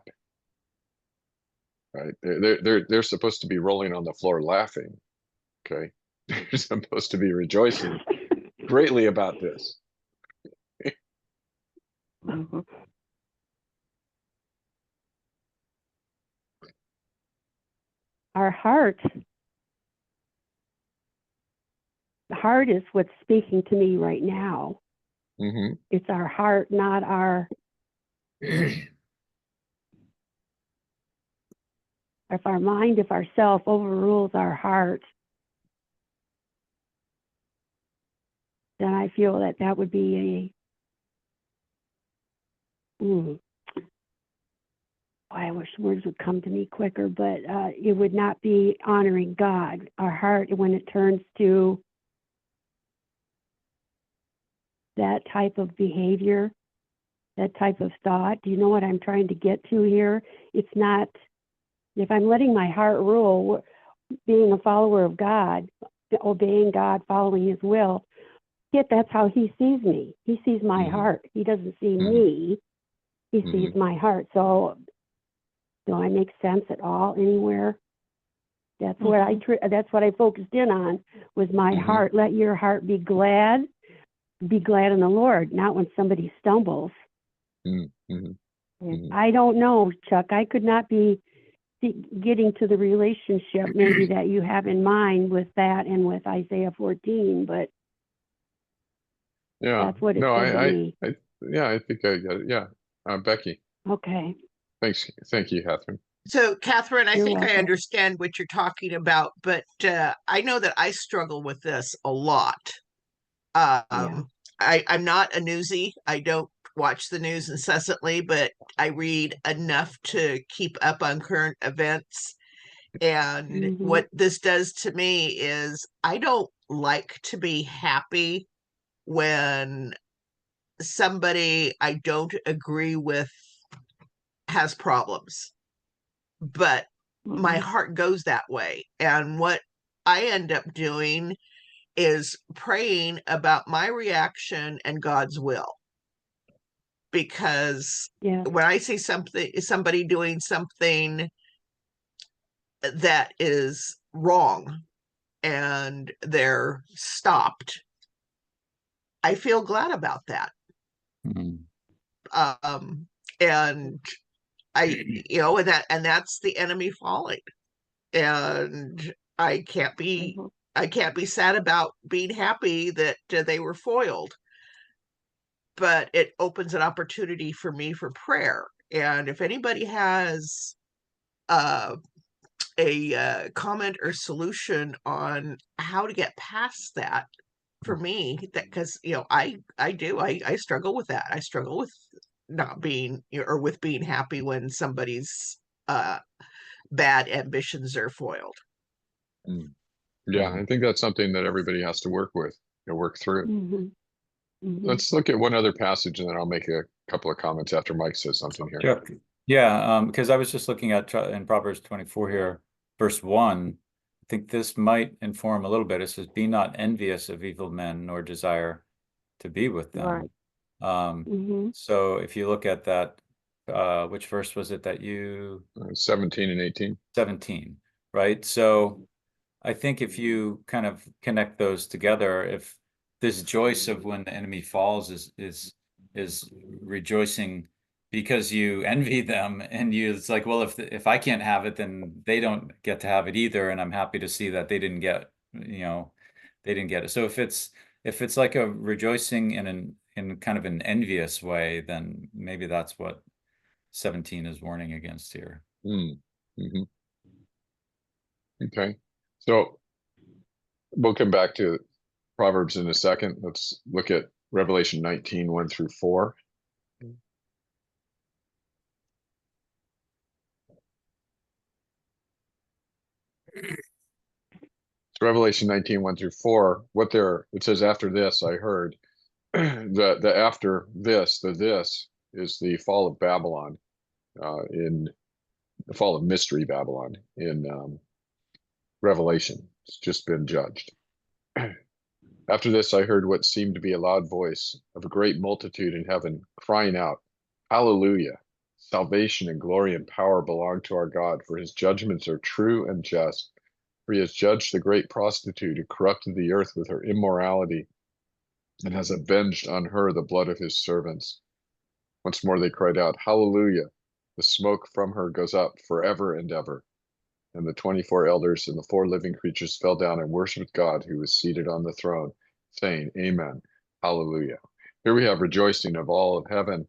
Right? They're supposed to be rolling on the floor laughing. Okay. They're supposed to be rejoicing greatly about this. Mhm. Our heart, the heart is what's speaking to me right now. Mm-hmm. It's our heart, not our. If our mind, if our self overrules our heart, then I feel that would be I wish words would come to me quicker, but it would not be honoring God. Our heart, when it turns to that type of behavior, that type of thought. Do you know what I'm trying to get to here? It's not, if I'm letting my heart rule, being a follower of God, obeying God, following his will, yet that's how he sees me. He sees my heart. He doesn't see me. He sees my heart. So do I make sense at all anywhere? That's what that's what I focused in on, was my heart. Let your heart be glad in the Lord, not when somebody stumbles. Mm, mhm, mhm. I don't know, Chuck. I could not be getting to the relationship maybe that you have in mind with that and with Isaiah 14, but Yeah, that's what it no, said to me. yeah, I think I get it. Yeah. Becky, Okay, thanks. Thank you, Catherine. So, Catherine, I you're think I welcome. understand what you're talking about, but I know that I struggle with this a lot. Yeah. I'm not a newsie. I don't watch the news incessantly, but I read enough to keep up on current events. And Hmm. what this does to me is I don't like to be happy when somebody I don't agree with has problems, but my Hmm. heart goes that way. And what I end up doing is praying about my reaction and God's will. Because Yes. when I see somebody doing something that is wrong and they're stopped, I feel glad about that. Mhm. Um, and and that's the enemy falling. And Hmm. I can't be sad about being happy that they were foiled, but it opens an opportunity for me for prayer. And if anybody has uh, a comment or solution on how to get past that, for me, that because I struggle with that. I struggle with not being or with being happy when somebody's uh, bad ambitions are foiled. Mm. Yeah, I think that's something that everybody has to work with, work through. Hmm. Hmm. Let's look at one other passage and then I'll make a couple of comments after Mike says something here. Sure. Yeah, because I was just looking at in Proverbs 24 here, verse 1. I think this might inform a little bit. It says, "Be not envious of evil men, nor desire to be with them." Right. Hmm. So if you look at that, which verse was it that you 17 and 18. 17, right? So I think if you kind of connect those together, if this joyce of when the enemy falls is rejoicing because you envy them, and it's like, well, if I can't have it, then they don't get to have it either, and I'm happy to see that they didn't get it. So if it's like a rejoicing in kind of an envious way, then maybe that's what 17 is warning against here. Mm. Hmm. Okay. So we'll come back to Proverbs in a second. Let's look at Revelation 19, 1 through 4. So Revelation 19, 1 through 4, it says, after this, I heard the after this, the this is the fall of Babylon, in the fall of Mystery Babylon in Revelation. It's just been judged. After this, I heard what seemed to be a loud voice of a great multitude in heaven crying out, Hallelujah! Salvation and glory and power belong to our God, for his judgments are true and just. For he has judged the great prostitute who corrupted the earth with her immorality and has avenged on her the blood of his servants. Once more they cried out, Hallelujah! The smoke from her goes up forever and ever. And the 24 elders and the four living creatures fell down and worshiped God who was seated on the throne, saying, Amen, Hallelujah. Here we have rejoicing of all of heaven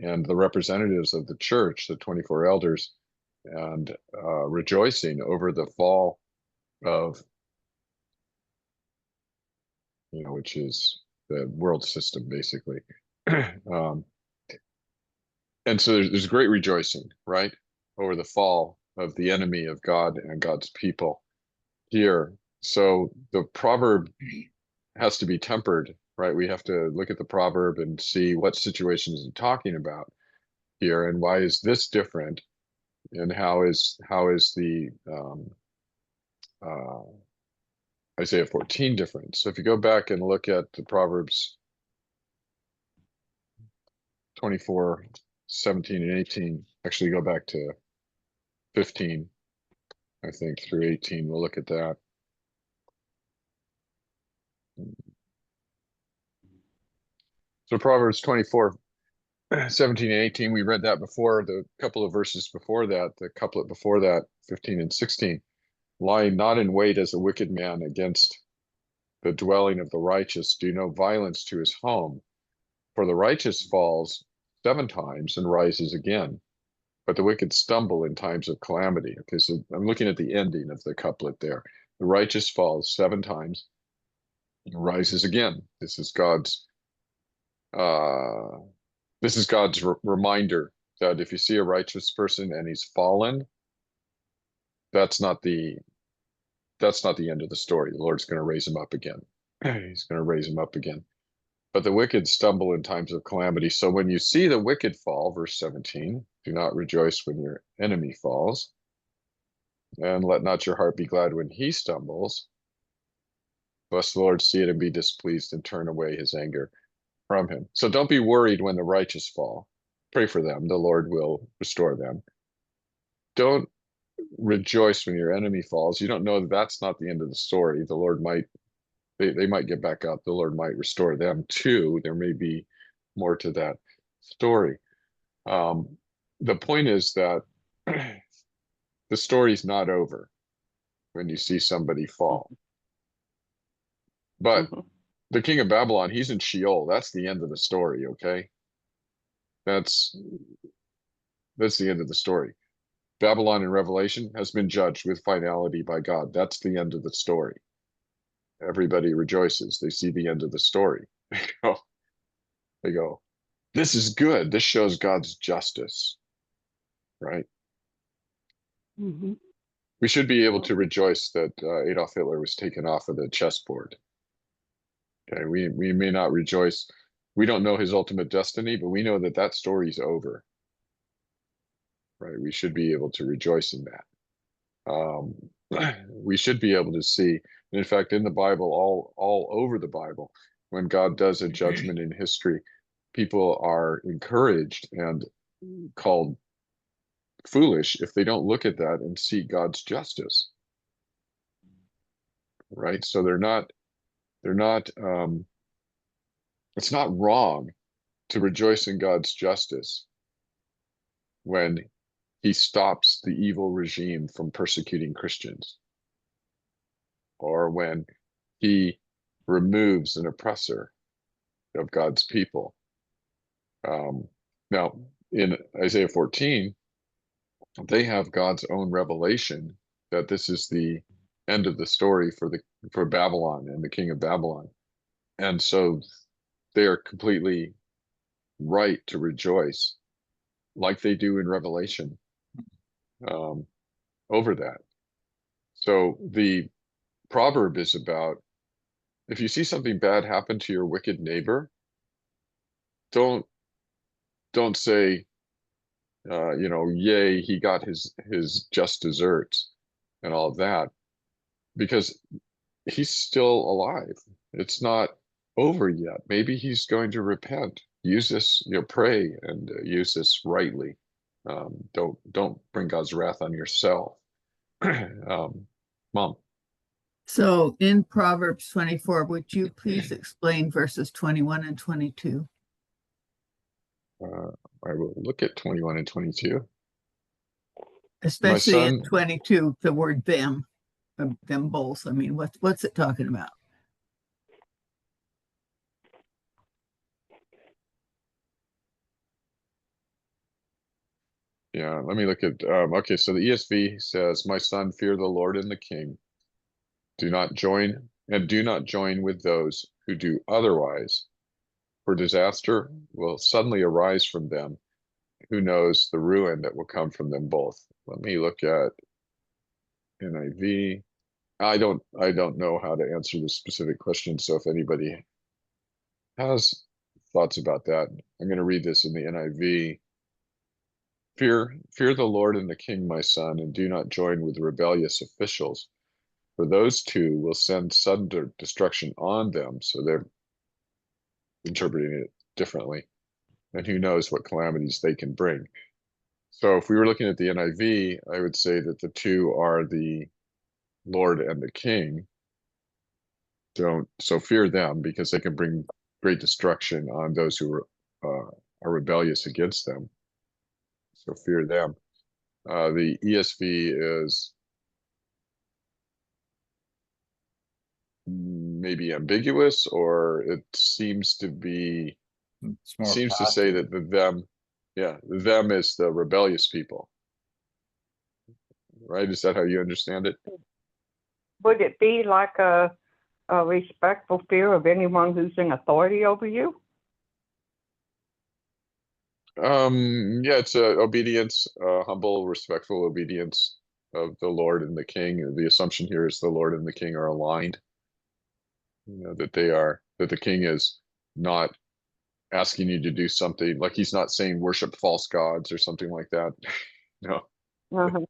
and the representatives of the church, the 24 elders, and rejoicing over the fall of, which is the world system, basically. um, and so there's great rejoicing, right, over the fall of the enemy of God and God's people here. So the proverb has to be tempered, right? We have to look at the proverb and see what situation is it talking about here, and why is this different, and how is the uh, Isaiah 14 different? So if you go back and look at the Proverbs 24, 17, and 18, actually go back to 15, I think, through 18. We'll look at that. So Proverbs 24, 17 and 18, we read that before, the couple of verses before that, the couplet before that, 15 and 16. Lie not in wait as a wicked man against the dwelling of the righteous. Do no violence to his home. For the righteous falls 7 times and rises again, but the wicked stumble in times of calamity. Okay, so I'm looking at the ending of the couplet there. The righteous falls 7 times and rises again. This is God's reminder that if you see a righteous person and he's fallen, that's not the end of the story. The Lord's going to raise him up again. He's going to raise him up again. But the wicked stumble in times of calamity. So when you see the wicked fall, verse 17, do not rejoice when your enemy falls, and let not your heart be glad when he stumbles, lest the Lord see it and be displeased and turn away his anger from him. So don't be worried when the righteous fall. Pray for them. The Lord will restore them. Don't rejoice when your enemy falls. You don't know that that's not the end of the story. The Lord might, they might get back up. The Lord might restore them too. There may be more to that story. The point is that the story's not over when you see somebody fall. But the king of Babylon, he's in Sheol. That's the end of the story, okay? That's the end of the story. Babylon in Revelation has been judged with finality by God. That's the end of the story. Everybody rejoices. They see the end of the story. They go, this is good. This shows God's justice, right? Mm-hmm. We should be able to rejoice that Adolf Hitler was taken off of the chessboard. Okay, we may not rejoice. We don't know his ultimate destiny, but we know that that story's over. Right? We should be able to rejoice in that. We should be able to see, and in fact, in the Bible, all over the Bible, when God does a judgment in history, people are encouraged and called foolish if they don't look at that and see God's justice. Right? So it's not wrong to rejoice in God's justice when he stops the evil regime from persecuting Christians, or when he removes an oppressor of God's people. Now, in Isaiah 14, they have God's own revelation that this is the end of the story for Babylon and the king of Babylon. And so they are completely right to rejoice, like they do in Revelation, over that. So the proverb is about, if you see something bad happen to your wicked neighbor, don't say, yay, he got his just desserts and all of that, because he's still alive. It's not over yet. Maybe he's going to repent. Use this, pray and use this rightly. Don't bring God's wrath on yourself. Mom. So in Proverbs 24, would you please explain verses 21 and 22? I will look at 21 and 22. Especially in son, 22, the word them both. I mean, what's it talking about? Yeah, let me look at, okay, so the ESV says, my son, fear the Lord and the king. Do not join with those who do otherwise, for disaster will suddenly arise from them. Who knows the ruin that will come from them both? Let me look at NIV. I don't know how to answer this specific question, so if anybody has thoughts about that, I'm going to read this in the NIV. Fear the Lord and the king, my son, and do not join with rebellious officials, for those two will send sudden destruction on them. So they're interpreting it differently. And who knows what calamities they can bring. So if we were looking at the NIV, I would say that the two are the Lord and the king. So fear them, because they can bring great destruction on those who are are rebellious against them. So fear them. The ESV is maybe ambiguous, or it seems to be, It's more seems to say passive. that the them, yeah, the them is the rebellious people, right? Is that how you understand it? Would it be like a respectful fear of anyone who's in authority over you? Yeah, it's a obedience, humble, respectful obedience of the Lord and the King. The assumption here is the Lord and the King are aligned. You know, that the King is not asking you to do something, like he's not saying worship false gods or something like that. No. Uh-huh.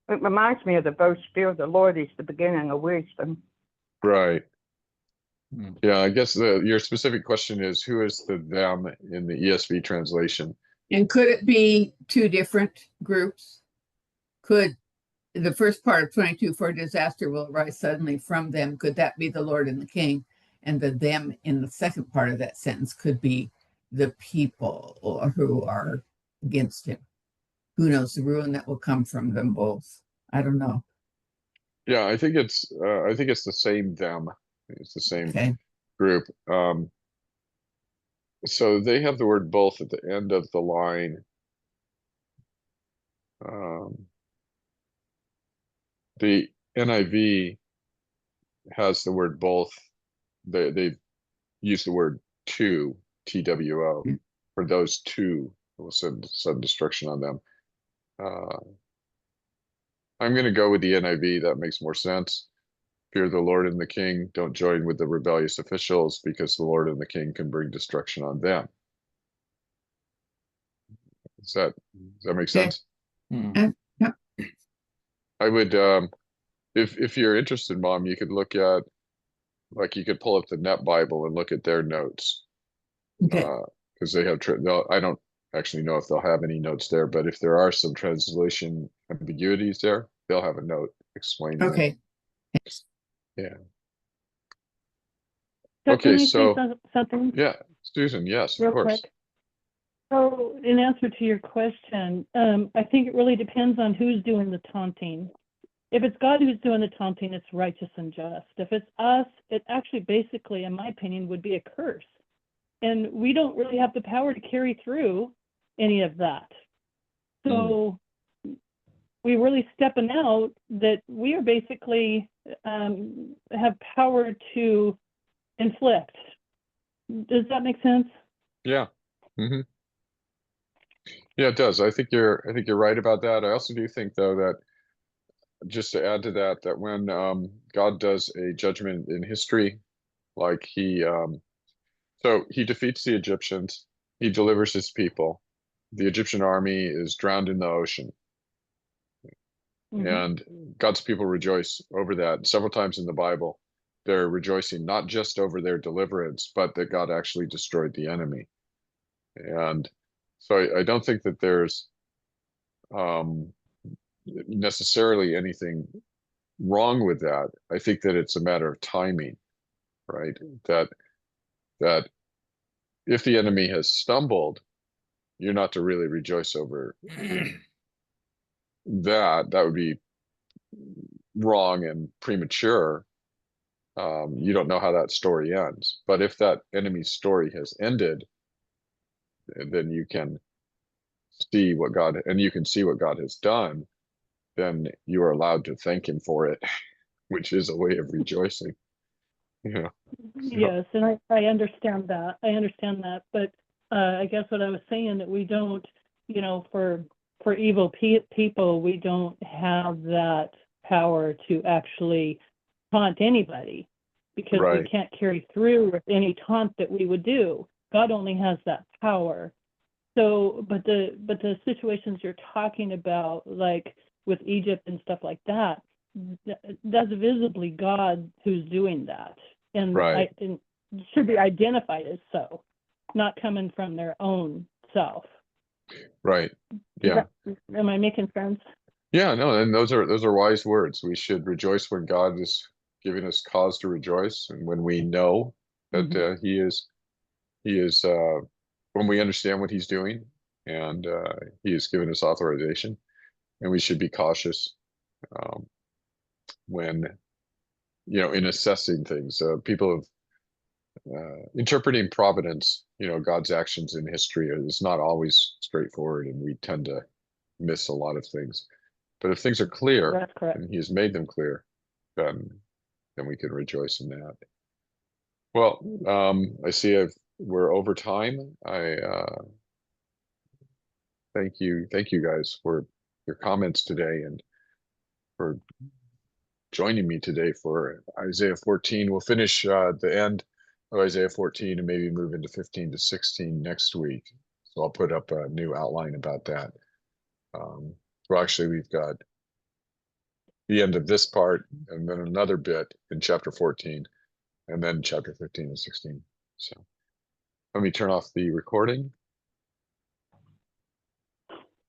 It reminds me of the verse, fear of the Lord is the beginning of wisdom. Right. Hmm. Yeah, I guess your specific question is, who is the them in the ESV translation? And could it be two different groups? Could the first part of 22, for disaster will arise suddenly from them, could that be the Lord and the King? And the them in the second part of that sentence could be the people or who are against him. Who knows the ruin that will come from them both? I don't know. Yeah, I think it's the same them. It's the same Okay. group. So they have the word both at the end of the line. The NIV has the word both. They use the word two, TWO, Mm. for those two. Will send sudden destruction on them. I'm going to go with the NIV. That makes more sense. Fear the Lord and the King. Don't join with the rebellious officials, because the Lord and the King can bring destruction on them. Does that make Okay. sense? Hmm. Yeah. I would, if you're interested, Mom, you could look at, like, you could pull up the Net Bible and look at their notes, Okay. because they have. I don't actually know if they'll have any notes there, but if there are some translation ambiguities there, they'll have a note explaining it. Okay. Yeah. So Okay. can I say So something yeah, Susan. Yes, of real course. quick? So in answer to your question, I think it really depends on who's doing the taunting. If it's God who's doing the taunting, it's righteous and just. If it's us, it actually basically, in my opinion, would be a curse. And we don't really have the power to carry through any of that. So we really stepping out that we are basically have power to inflict. Does that make sense? Yeah. Hmm. Yeah, it does. I think you're right about that. I also do think, though, that, just to add to that, that when God does a judgment in history, like so he defeats the Egyptians, he delivers his people. The Egyptian army is drowned in the ocean, Mhm. and God's people rejoice over that. Several times in the Bible, they're rejoicing not just over their deliverance, but that God actually destroyed the enemy. And so I don't think that there's um, necessarily anything wrong with that. I think that it's a matter of timing, right? That that if the enemy has stumbled, you're not to really rejoice over that. That would be wrong and premature. You don't know how that story ends. But if that enemy's story has ended, then you can see what God, and you can see what God has done, then you are allowed to thank him for it, which is a way of rejoicing. Yeah. So, Yes, and I understand that. I understand that, but I guess what I was saying that we don't, for evil people, we don't have that power to actually taunt anybody, because we right. can't carry through with any taunt that we would do. God only has that power. So, but the situations you're talking about, like with Egypt and stuff like that, that's visibly God who's doing that, and Right. and should be identified as so, not coming from their own self. Right. Yeah. Am I making sense? Yeah, no, and those are wise words. We should rejoice when God is giving us cause to rejoice, and when we know that Mhm. he is when we understand what he's doing, and he has given us authorization, and we should be cautious when, in assessing things. People have interpreting providence, God's actions in history is not always straightforward, and we tend to miss a lot of things. But if things are clear, That's correct. and he has made them clear, then we can rejoice in that. Well, I see we're over time. I thank you guys for your comments today, and for joining me today for Isaiah 14. We'll finish the end of Isaiah 14 and maybe move into 15 to 16 next week. So I'll put up a new outline about that. Well, actually, we've got the end of this part and then another bit in chapter 14, and then chapter 15 and 16. So let me turn off the recording.